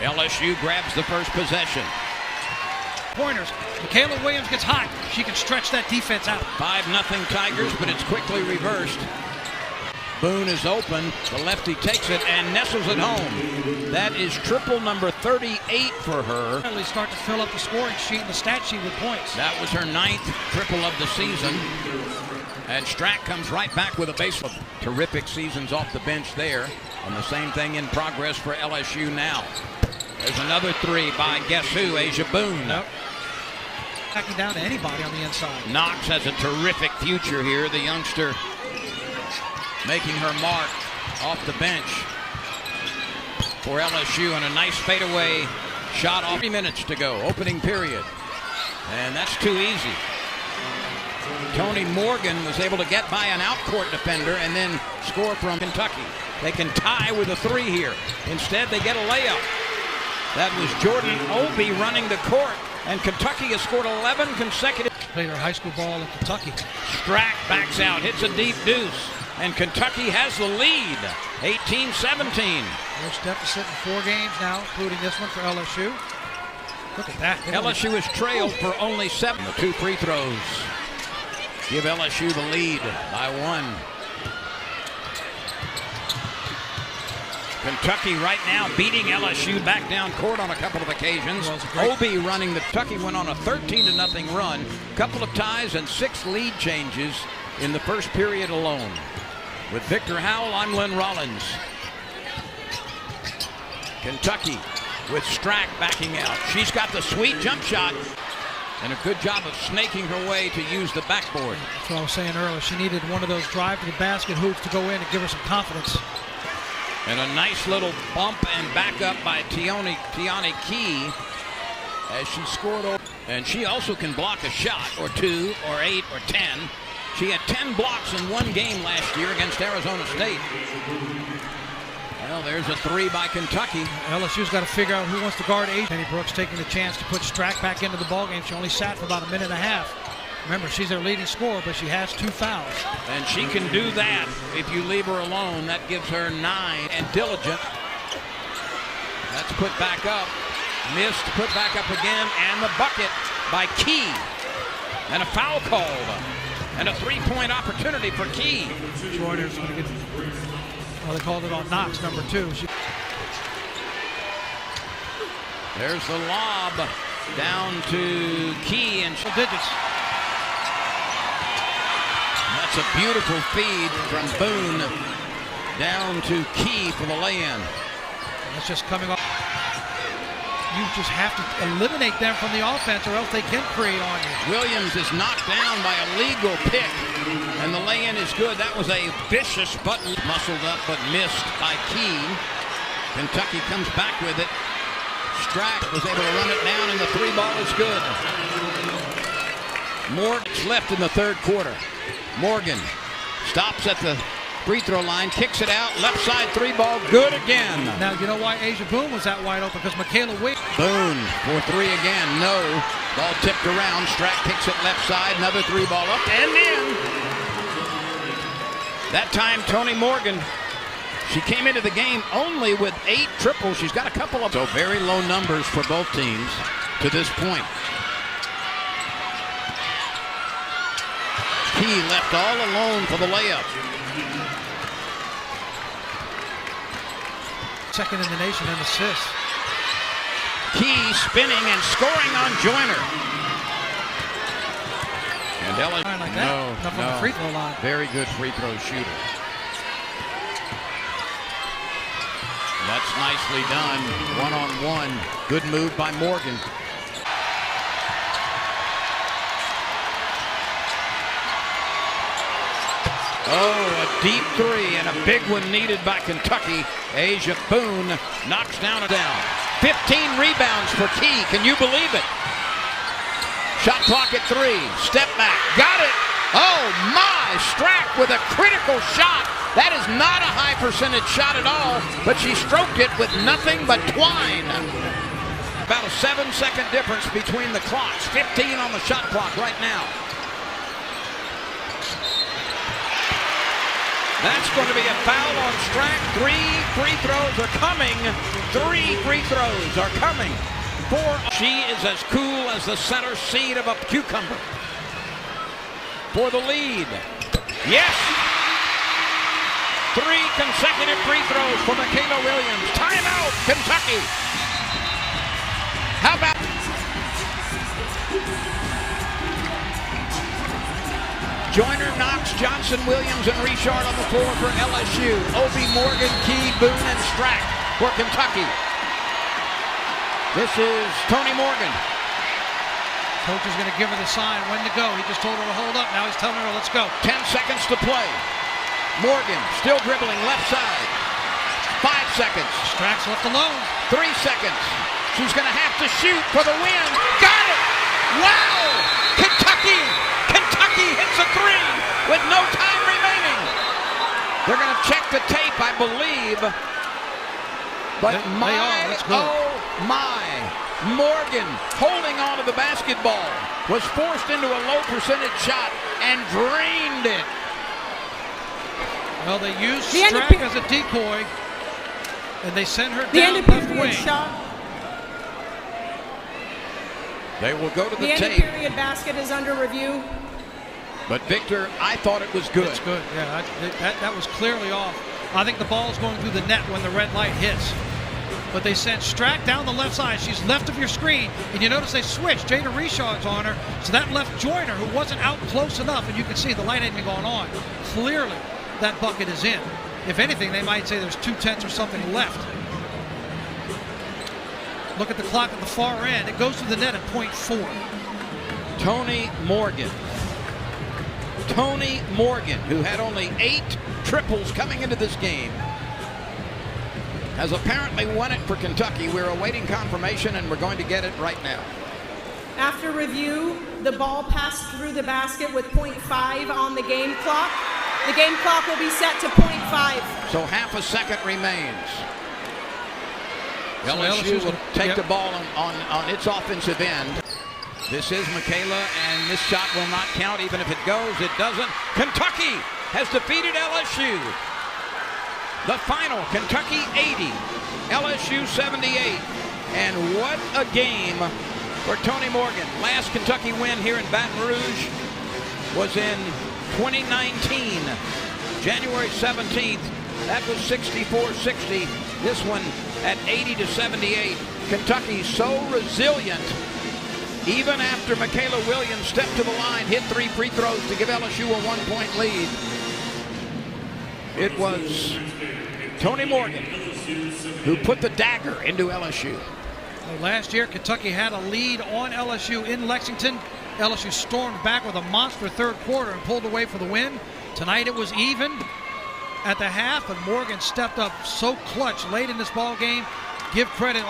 LSU grabs the first possession. Pointers. Michaela Williams gets hot. She can stretch that defense out. 5-0 Tigers, but it's quickly reversed. Boone is open. The lefty takes it and nestles it home. That is triple number 38 for her. Finally start to fill up the scoring sheet and the stat sheet with points. That was her 9th triple of the season. And Strack comes right back with a baseline. Terrific seasons off the bench there. And the same thing in progress for LSU now. There's another three by guess who? Asia Boone. Yep. Backing down to anybody on the inside. Knox has a terrific future here. The youngster making her mark off the bench for LSU, and a nice fadeaway shot off. 3 minutes to go, opening period. And that's too easy. Tony Morgan was able to get by an out-court defender and then score from Kentucky. They can tie with a three here. Instead, they get a layup. That was Jordan Obey running the court, and Kentucky has scored 11 consecutive. Played her high school ball in Kentucky. Strack backs out, hits a deep deuce, and Kentucky has the lead, 18-17. First deficit in 4 games now, including this one for LSU. Look at that. LSU has trailed for only 7. The 2 free throws give LSU the lead by 1. Kentucky right now beating LSU back down court on a couple of occasions. Obey running the Kentucky went on a 13-0 run. Couple of ties and 6 lead changes in the first period alone. With Victor Howell, I'm Lynn Rollins. Kentucky with Strack backing out. She's got the sweet jump shot and a good job of snaking her way to use the backboard. That's what I was saying earlier. She needed one of those drive to the basket hoops to go in and give her some confidence. And a nice little bump and back up by Tiani Key as she scored over. And she also can block a shot or 2 or 8 or 10. She had 10 blocks in 1 game last year against Arizona State. Well, there's a 3 by Kentucky. LSU's got to figure out who wants to guard Asia. Penny Brooks taking the chance to put Strack back into the ballgame. She only sat for about a minute and a half. Remember, she's their leading scorer, but she has 2 fouls. And she can do that if you leave her alone. That gives her 9. And Diligent. That's put back up. Missed, put back up again. And the bucket by Key. And a foul called. And a 3-point opportunity for Key. Schroeder's going to get, well, they called it on Knox, number 2. There's the lob down to Key and digits. That's a beautiful feed from Boone down to Key for the lay-in. That's just coming off. You just have to eliminate them from the offense or else they can create on you. Williams is knocked down by a legal pick, and the lay-in is good. That was a vicious button. Muscled up but missed by Key. Kentucky comes back with it. Strack was able to run it down, and the 3 ball is good. Morgan's left in the 3rd quarter. Morgan stops at the free throw line, kicks it out, left side 3 ball, good again. Now, you know why Asia Boone was that wide open? Because Michaela Williams. Boone for 3 again, no. Ball tipped around, Strack kicks it left side, another 3 ball up and in. That time, Tony Morgan, she came into the game only with 8 triples. She's got a couple of. So very low numbers for both teams to this point. Key left all alone for the layup. Second in the nation in assists. Key spinning and scoring on Joyner. And LSU, like that. Enough on the free throw line. Very good free throw shooter. That's nicely done. 1-on-1. Good move by Morgan. Oh, a deep 3 and a big one needed by Kentucky. Asia Boone knocks down. 15 rebounds for Key. Can you believe it? Shot clock at 3. Step back. Got it. Oh, my. Strack with a critical shot. That is not a high percentage shot at all, but she stroked it with nothing but twine. About a 7-second difference between the clocks. 15 on the shot clock right now. That's going to be a foul on Strack. 3 free throws are coming. 3 free throws are coming. She is as cool as the center seed of a cucumber. For the lead. Yes! 3 consecutive free throws for Michaela Williams. Timeout, Kentucky. How about... Joyner, Knox, Johnson, Williams, and Richard on the floor for LSU. Obi, Morgan, Key, Boone, and Strack for Kentucky. This is Tony Morgan. Coach is going to give her the sign when to go. He just told her to hold up. Now he's telling her, let's go. 10 seconds to play. Morgan still dribbling left side. 5 seconds. Strack's left alone. 3 seconds. She's going to have to shoot for the win. Got it! Wow! Kentucky hits a 3 with no time remaining. They're going to check the tape, I believe. But oh my, Morgan holding on to the basketball was forced into a low percentage shot and drained it. Well, they used Strack as a decoy, and they sent her down left wing. They will go to the tape. The end of period basket is under review. But Victor, I thought it was good. It's good, yeah. That was clearly off. I think the ball's going through the net when the red light hits. But they sent Strack down the left side. She's left of your screen. And you notice they switched. Jada Richard's on her. So that left Joyner, who wasn't out close enough. And you can see the light hadn't been going on. Clearly, that bucket is in. If anything, they might say there's 2/10 or something left. Look at the clock at the far end. It goes to the net at .4. Tony Morgan. Tony Morgan, who had only 8 triples coming into this game, has apparently won it for Kentucky. We're awaiting confirmation, and we're going to get it right now. After review, the ball passed through the basket with .5 on the game clock. The game clock will be set to .5. So half a second remains. LSU will take the ball on its offensive end. This is Michaela, and this shot will not count. Even if it goes, it doesn't. Kentucky has defeated LSU. The final, Kentucky 80, LSU 78. And what a game for Tony Morgan. Last Kentucky win here in Baton Rouge was in 2019, January 17th. That was 64-60. This one at 80-78. Kentucky so resilient. Even after Michaela Williams stepped to the line, hit 3 free throws to give LSU a 1-point lead. It was Tony Morgan who put the dagger into LSU. Well, last year, Kentucky had a lead on LSU in Lexington. LSU stormed back with a monster third quarter and pulled away for the win. Tonight it was even at the half, and Morgan stepped up so clutch late in this ball game. Give credit.